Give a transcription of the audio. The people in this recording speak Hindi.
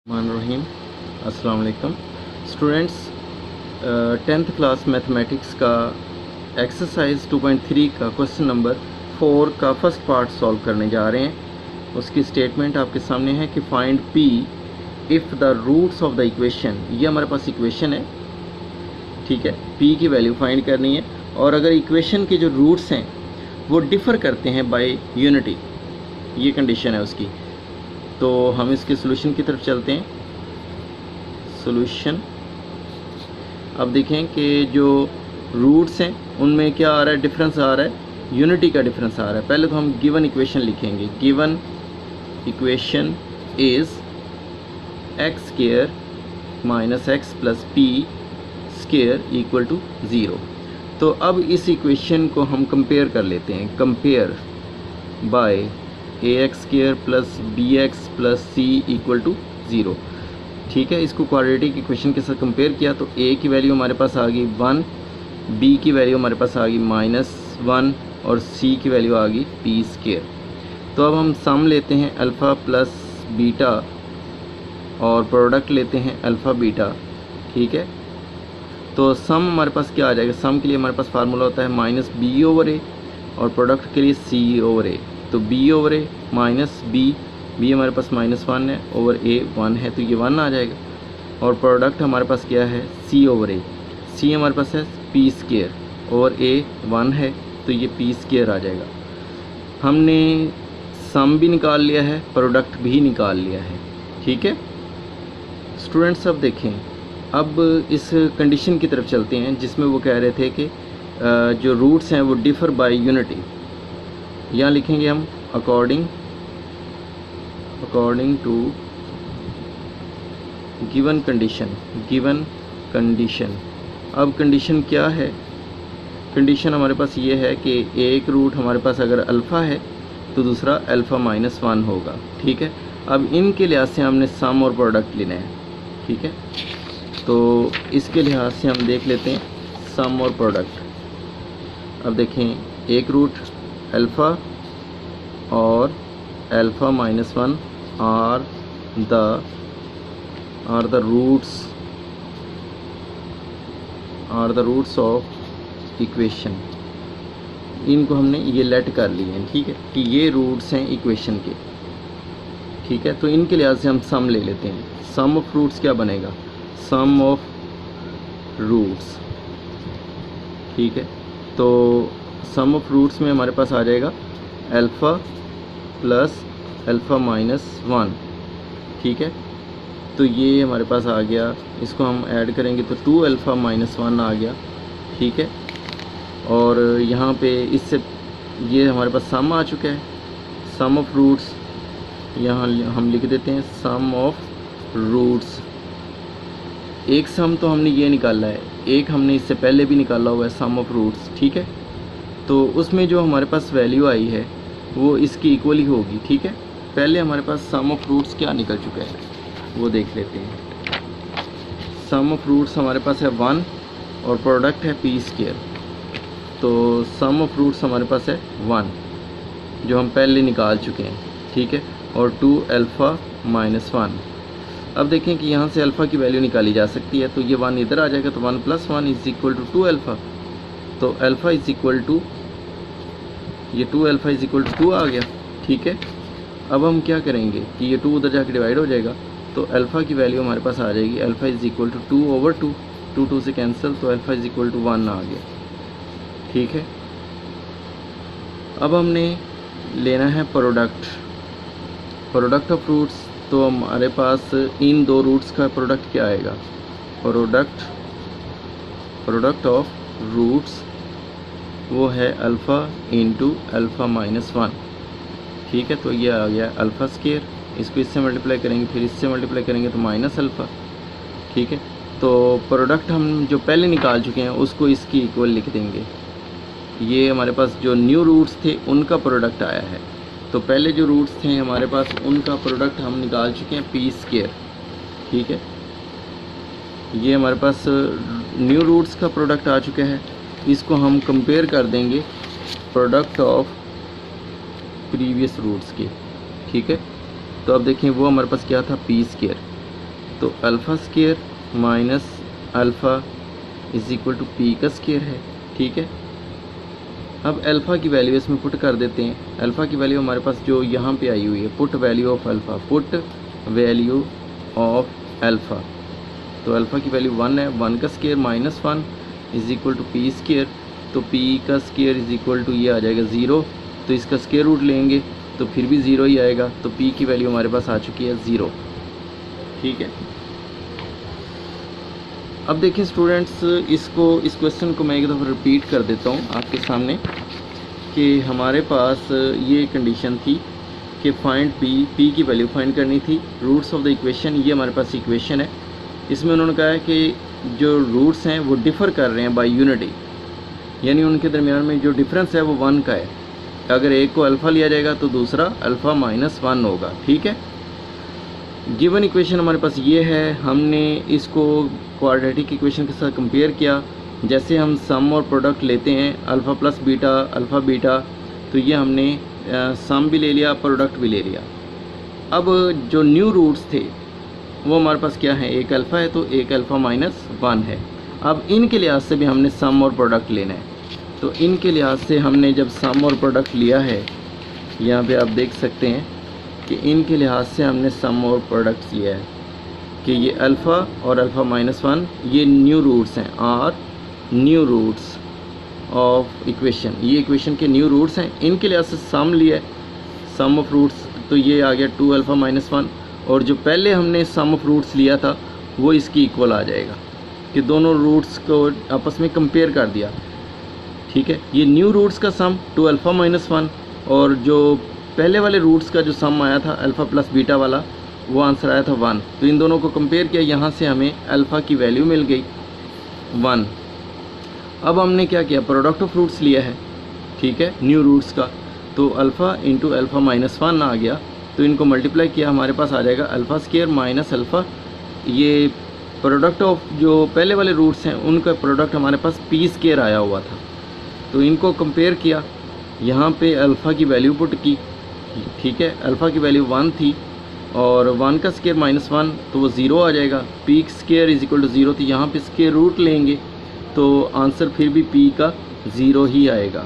रहीम अस्सलाम वालेकुम स्टूडेंट्स, 10th क्लास मैथमेटिक्स का एक्सरसाइज 2.3 का क्वेश्चन नंबर 4 का फर्स्ट पार्ट सॉल्व करने जा रहे हैं। उसकी स्टेटमेंट आपके सामने है कि find p if the roots of the equation. ये हमारे पास इक्वेशन है, ठीक है। पी की वैल्यू फाइंड करनी है और अगर इक्वेशन के जो रूट्स हैं वो डिफ़र करते हैं बाय यूनिटी, ये कंडीशन है उसकी। तो हम इसके सोल्यूशन की तरफ चलते हैं। सोल्यूशन, अब देखें कि जो रूट्स हैं उनमें क्या आ रहा है, डिफरेंस आ रहा है, यूनिटी का डिफरेंस आ रहा है। पहले तो हम गिवन इक्वेशन लिखेंगे। Given equation is x square minus x plus p square equal to 0। तो अब इस इक्वेशन को हम कंपेयर कर लेते हैं। Compare by a x square plus b x plus c equal to 0, ठीक है। इसको क्वाड्रेटिक इक्वेशन के साथ कंपेयर किया तो ए की वैल्यू हमारे पास आ गई 1, बी की वैल्यू हमारे पास आ गई -1 और सी की वैल्यू आ गई पी स्क्वायर। तो अब हम सम लेते हैं अल्फ़ा प्लस बीटा और प्रोडक्ट लेते हैं अल्फ़ा बीटा, ठीक है। तो सम हमारे पास क्या आ जाएगा, सम के लिए हमारे पास फार्मूला होता है -b/a और प्रोडक्ट के लिए c/a। तो b/a माइनस b हमारे पास -1 है, ओवर a 1 है, तो ये 1 आ जाएगा। और प्रोडक्ट हमारे पास क्या है, c/a। c हमारे पास है p स्क्वायर, ओवर a 1 है, तो ये p स्क्वायर आ जाएगा। हमने सम भी निकाल लिया है, प्रोडक्ट भी निकाल लिया है, ठीक है स्टूडेंट्स। अब देखें, अब इस कंडीशन की तरफ चलते हैं जिसमें वो कह रहे थे कि जो रूट्स हैं वो डिफ़र बाय यूनिटी। यहाँ लिखेंगे हम अकॉर्डिंग टू गिवन कंडीशन। अब कंडीशन क्या है, कंडीशन हमारे पास ये है कि एक रूट हमारे पास अगर अल्फ़ा है तो दूसरा अल्फ़ा -1 होगा, ठीक है। अब इनके लिहाज से हमने सम और प्रोडक्ट लेना है, ठीक है। तो इसके लिहाज से हम देख लेते हैं सम और प्रोडक्ट। अब देखें, एक रूट अल्फ़ा और alpha -1 are the roots of equation. इनको हमने ये लेट कर लिए हैं, ठीक है, कि ये रूट्स हैं इक्वेशन के, ठीक है। तो इनके लिहाज से हम सम ले लेते हैं। सम ऑफ रूट्स क्या बनेगा, सम ऑफ रूट्स, ठीक है। तो सम ऑफ रूट्स में हमारे पास आ जाएगा अल्फ़ा प्लस अल्फ़ा -1, ठीक है। तो ये हमारे पास आ गया, इसको हम ऐड करेंगे तो 2 अल्फ़ा -1 आ गया, ठीक है। और यहाँ पे इससे ये हमारे पास सम आ चुका है। सम ऑफ रूट्स यहाँ हम लिख देते हैं, सम ऑफ रूट्स। एक सम तो हमने ये निकाला है, एक हमने इससे पहले भी निकाला हुआ है सम ऑफ रूट्स, ठीक है। तो उसमें जो हमारे पास वैल्यू आई है वो इसकी इक्वल ही होगी, ठीक है। पहले हमारे पास सम ऑफ रूट्स क्या निकल चुका है वो देख लेते हैं। सम ऑफ रूट्स हमारे पास है 1 और प्रोडक्ट है पी स्क्वायर। तो सम ऑफ रूट्स हमारे पास है 1 जो हम पहले निकाल चुके हैं, ठीक है, और 2 अल्फ़ा -1। अब देखें कि यहाँ से अल्फ़ा की वैल्यू निकाली जा सकती है, तो ये 1 इधर आ जाएगा, तो 1 + 1 इज़ इक्वल टू 2 अल्फ़ा। तो अल्फ़ा इज़ इक्वल टू, ये 2 अल्फ़ा इज़ इक्वल टू 2 आ गया, ठीक है। अब हम क्या करेंगे कि ये 2 उधर जाके डिवाइड हो जाएगा, तो अल्फ़ा की वैल्यू हमारे पास आ जाएगी, अल्फ़ा इज़ इक्वल टू 2/2, 2 से कैंसिल, तो अल्फ़ा इज़ इक्वल टू 1 आ गया, ठीक है। अब हमने लेना है प्रोडक्ट ऑफ रूट्स। तो हमारे पास इन दो रूट्स का प्रोडक्ट क्या आएगा, प्रोडक्ट ऑफ रूट्स वो है अल्फ़ा इंटू अल्फ़ा -1, ठीक है। तो ये आ गया अल्फ़ा स्क्वायर, इसको इससे मल्टीप्लाई करेंगे, फिर इससे मल्टीप्लाई करेंगे तो माइनस अल्फ़ा, ठीक है। तो प्रोडक्ट हम जो पहले निकाल चुके हैं उसको इसकी इक्वल लिख देंगे। ये हमारे पास जो न्यू रूट्स थे उनका प्रोडक्ट आया है, तो पहले जो रूट्स थे हमारे पास उनका प्रोडक्ट हम निकाल चुके हैं पी स्क्वायर, ठीक है। ये हमारे पास न्यू रूट्स का प्रोडक्ट आ चुका है, इसको हम कंपेयर कर देंगे प्रोडक्ट ऑफ प्रीवियस रूट्स के, ठीक है। तो अब देखें वो हमारे पास क्या था, पी स्क्वायर। तो alpha square minus alpha is equal to p का स्केयर है, ठीक है। अब अल्फ़ा की वैल्यू इसमें पुट कर देते हैं। अल्फ़ा की वैल्यू हमारे पास जो यहाँ पे आई हुई है, put value of alpha, put value of alpha. तो अल्फ़ा की वैल्यू 1 है, 1 का square minus 1 is equal to p square. तो पी का स्केयर इज़ इक्वल टू ये आ जाएगा 0, तो इसका स्केयर रूट लेंगे तो फिर भी 0 ही आएगा। तो पी की वैल्यू हमारे पास आ चुकी है 0, ठीक है। अब देखिए स्टूडेंट्स, इस क्वेश्चन को मैं एक दफ़ा रिपीट कर देता हूँ आपके सामने कि हमारे पास ये कंडीशन थी कि फाइंड पी की वैल्यू फाइंड करनी थी। रूट्स ऑफ द इक्वेशन, ये हमारे पास इक्वेशन है। इसमें उन्होंने कहा है कि जो रूट्स हैं वो डिफ़र कर रहे हैं बाय यूनिटी, यानी उनके दरमियान में जो डिफरेंस है वो 1 का है। अगर एक को अल्फ़ा लिया जाएगा तो दूसरा अल्फ़ा माइनस 1 होगा, ठीक है। गिवन इक्वेशन हमारे पास ये है। हमने इसको क्वाड्रेटिक इक्वेशन के साथ कंपेयर किया। जैसे हम सम और प्रोडक्ट लेते हैं alpha plus beta, alpha beta, तो ये हमने सम भी ले लिया, प्रोडक्ट भी ले लिया। अब जो न्यू रूट्स थे वो हमारे पास क्या है, एक अल्फ़ा है तो एक अल्फ़ा माइनस 1 है। अब इनके लिहाज से भी हमने सम और प्रोडक्ट लेना है। तो इनके लिहाज से हमने जब सम और प्रोडक्ट लिया है, यहाँ पे आप देख सकते हैं कि इनके लिहाज से हमने सम और प्रोडक्ट्स लिया है कि ये अल्फ़ा और अल्फ़ा माइनस 1 ये न्यू रूट्स हैं, और न्यू रूट्स ऑफ इक्वेशन, ये इक्वेशन के न्यू रूट्स हैं। इनके लिहाज से सम लिया है, सम ऑफ रूट्स, तो ये आ गया 2 अल्फ़ा माइनस 1, और जो पहले हमने सम ऑफ रूट्स लिया था वो इसकी इक्वल आ जाएगा कि दोनों रूट्स को आपस में कंपेयर कर दिया, ठीक है। ये न्यू रूट्स का सम 2 अल्फ़ा माइनस 1, और जो पहले वाले रूट्स का जो सम आया था अल्फ़ा प्लस बीटा वाला, वो आंसर आया था 1। तो इन दोनों को कंपेयर किया, यहाँ से हमें अल्फ़ा की वैल्यू मिल गई 1। अब हमने क्या किया, प्रोडक्ट ऑफ रूट्स लिया है, ठीक है, न्यू रूट्स का। तो अल्फ़ा इंटू अल्फ़ा माइनस 1 आ गया, तो इनको मल्टीप्लाई किया, हमारे पास आ जाएगा अल्फ़ा स्केयर माइनस अल्फ़ा। ये प्रोडक्ट ऑफ जो पहले वाले रूट्स हैं उनका प्रोडक्ट हमारे पास पी स्केयर आया हुआ था। तो इनको कंपेयर किया, यहाँ पे अल्फ़ा की वैल्यू पुट की, ठीक है। अल्फ़ा की वैल्यू 1 थी और 1 का स्केयर माइनस 1, तो वो 0 आ जाएगा। P square is equal to 0, तो यहाँ पे स्केयर रूट लेंगे तो आंसर फिर भी पी का 0 ही आएगा।